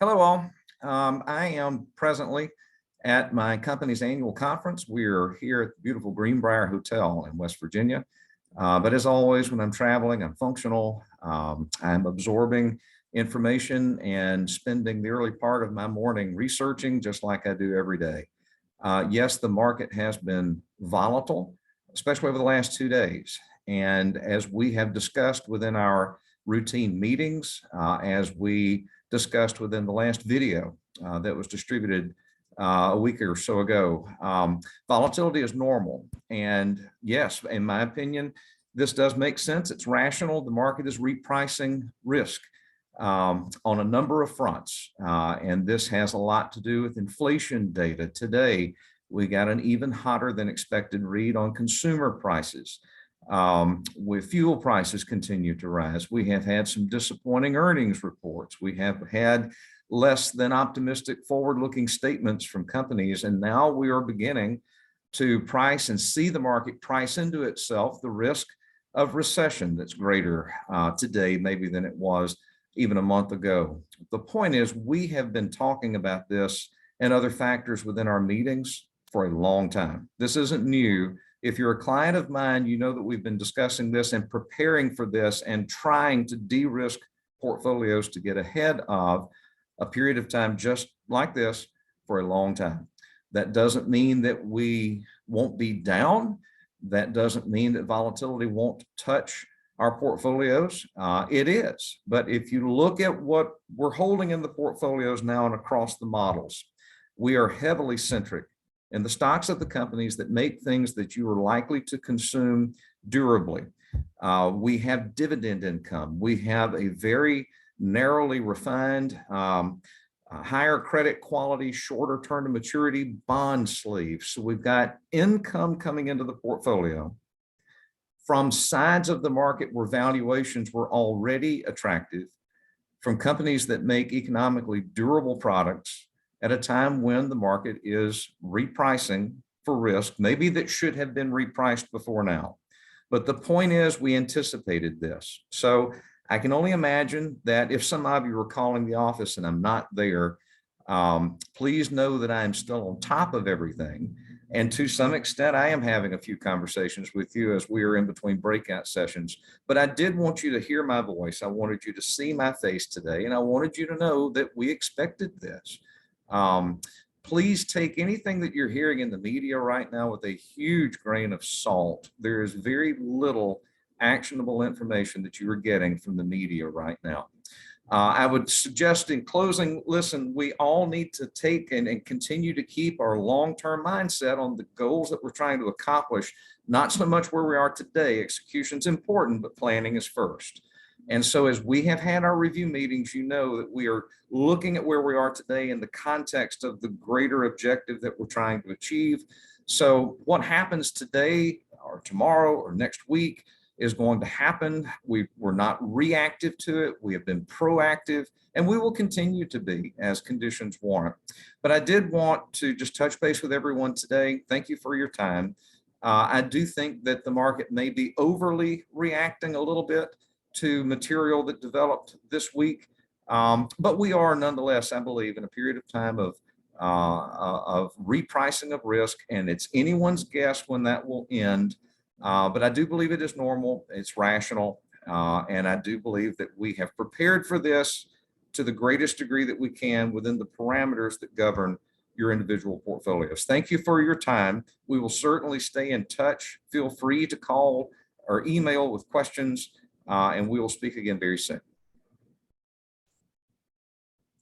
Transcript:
Hello, all. I am presently at my company's annual conference. We're here at the beautiful Greenbrier Hotel in West Virginia. But as always, when I'm traveling, I'm functional. I'm absorbing information and spending the early part of my morning researching, just like I do every day. Yes, the market has been volatile, especially over the last 2 days. And as we have discussed within our routine meetings, as we discussed within the last video that was distributed a week or so ago, volatility is normal. And yes, in my opinion, this does make sense. It's rational. The market is repricing risk on a number of fronts. And this has a lot to do with inflation data. Today, we got an even hotter than expected read on consumer prices. With fuel prices continue to rise. We have had some disappointing earnings reports. We have had less than optimistic forward-looking statements from companies. And now we are beginning to price and see the market price into itself the risk of recession that's greater today maybe than it was even a month ago. The point is, we have been talking about this and other factors within our meetings for a long time. This isn't new. If you're a client of mine, you know that we've been discussing this and preparing for this and trying to de-risk portfolios to get ahead of a period of time just like this for a long time. That doesn't mean that we won't be down. That doesn't mean that volatility won't touch our portfolios. It is. But if you look at what we're holding in the portfolios now and across the models, we are heavily centric in the stocks of the companies that make things that you are likely to consume durably. We have dividend income. We have a very narrowly refined, higher credit quality, shorter term to maturity bond sleeve. So we've got income coming into the portfolio from sides of the market where valuations were already attractive, from companies that make economically durable products at a time when the market is repricing for risk, maybe that should have been repriced before now. But the point is, we anticipated this. So I can only imagine that if some of you are calling the office and I'm not there, please know that I am still on top of everything. And to some extent, I am having a few conversations with you as we are in between breakout sessions. But I did want you to hear my voice. I wanted you to see my face today, and I wanted you to know that we expected this. Please take anything that you're hearing in the media right now with a huge grain of salt. There is very little actionable information that you are getting from the media right now. I would suggest in closing, listen, we all need to take and continue to keep our long-term mindset on the goals that we're trying to accomplish, not so much where we are today. Execution's important, but planning is first. And so as we have had our review meetings, you know that we are looking at where we are today in the context of the greater objective that we're trying to achieve. So what happens today or tomorrow or next week is going to happen. We're not reactive to it. We have been proactive, and we will continue to be as conditions warrant. But I did want to just touch base with everyone today. Thank you for your time. I do think that the market may be overly reacting a little bit to material that developed this week. But we are nonetheless, I believe, in a period of time of repricing of risk, and it's anyone's guess when that will end. But I do believe it is normal, it's rational, and I do believe that we have prepared for this to the greatest degree that we can within the parameters that govern your individual portfolios. Thank you for your time. We will certainly stay in touch. Feel free to call or email with questions, and we will speak again very soon.